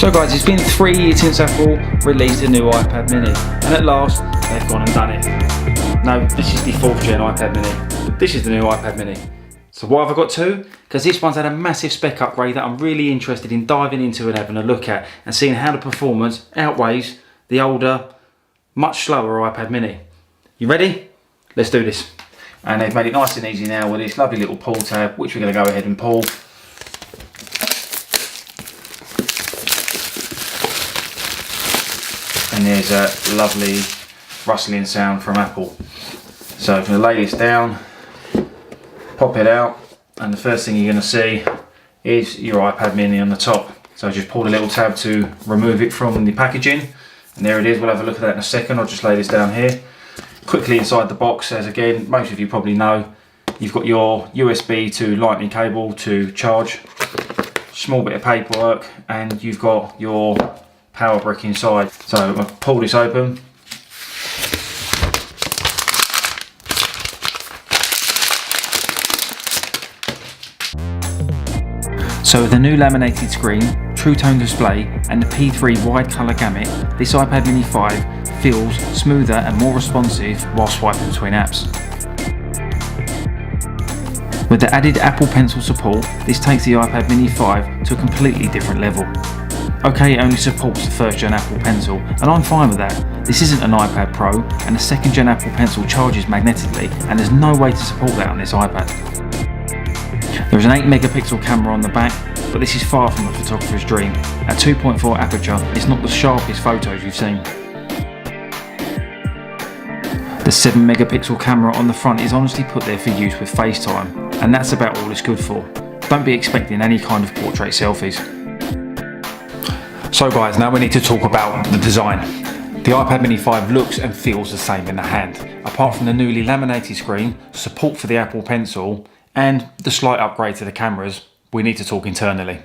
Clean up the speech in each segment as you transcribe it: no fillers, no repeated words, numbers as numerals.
So guys, it's been 3 years since Apple released a new iPad mini, and at last they've gone and done it. No, this is the 4th gen iPad mini. This is the new iPad mini. So why have I got two? Because this one's had a massive spec upgrade that I'm really interested in diving into and having a look at and seeing how the performance outweighs the older, much slower iPad mini. You ready? Let's do this. And they've made it nice and easy now with this lovely little pull tab, which we're going to go ahead and pull. And there's a lovely rustling sound from Apple. So I'm going to lay this down, pop it out, and the first thing you're going to see is your iPad mini on the top. So just pull the little tab to remove it from the packaging, and there it is. We'll have a look at that in a second. I'll just lay this down here. Quickly inside the box, as again most of you probably know, you've got your USB to lightning cable to charge, small bit of paperwork, and you've got your power brick inside. So I'll pull this open. So with the new laminated screen, True Tone display and the P3 wide colour gamut, this iPad mini 5 feels smoother and more responsive while swiping between apps. With the added Apple Pencil support, this takes the iPad mini 5 to a completely different level. Okay, it only supports the 1st gen Apple Pencil, and I'm fine with that. This isn't an iPad Pro, and the 2nd gen Apple Pencil charges magnetically, and there's no way to support that on this iPad. There is an 8 megapixel camera on the back, but this is far from a photographer's dream. At 2.4 aperture, it's not the sharpest photos you've seen. The 7 megapixel camera on the front is honestly put there for use with FaceTime, and that's about all it's good for. Don't be expecting any kind of portrait selfies. So guys, now we need to talk about the design. The iPad mini 5 looks and feels the same in the hand. Apart from the newly laminated screen, support for the Apple Pencil, and the slight upgrade to the cameras, we need to talk internally.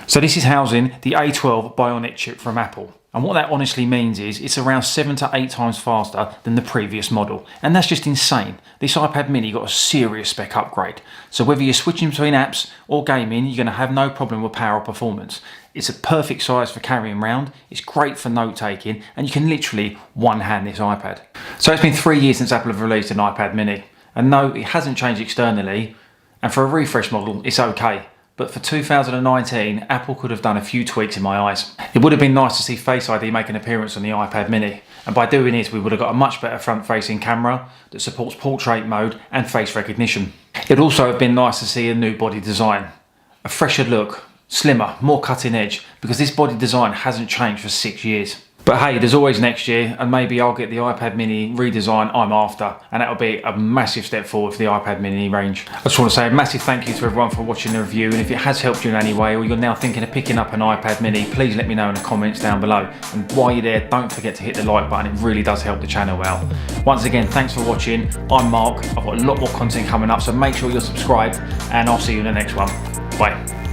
So this is housing the A12 Bionic chip from Apple. And what that honestly means is it's around 7 to 8 times faster than the previous model. And that's just insane. This iPad mini got a serious spec upgrade. So whether you're switching between apps or gaming, you're going to have no problem with power performance. It's a perfect size for carrying around, it's great for note taking, and you can literally one-hand this iPad. So it's been 3 years since Apple have released an iPad mini. And no, it hasn't changed externally, and for a refresh model, it's okay. But for 2019, Apple could have done a few tweaks in my eyes. It would have been nice to see Face ID make an appearance on the iPad mini, and by doing this, we would have got a much better front-facing camera that supports portrait mode and face recognition. It'd also have been nice to see a new body design, a fresher look, slimmer, more cutting edge, because this body design hasn't changed for 6 years. But hey, there's always next year, and maybe I'll get the iPad mini redesign I'm after, and that'll be a massive step forward for the iPad mini range. I just want to say a massive thank you to everyone for watching the review, and if it has helped you in any way, or you're now thinking of picking up an iPad mini, please let me know in the comments down below. And while you're there, don't forget to hit the like button, it really does help the channel out. Once again, thanks for watching. I'm Mark, I've got a lot more content coming up, so make sure you're subscribed, and I'll see you in the next one. Bye.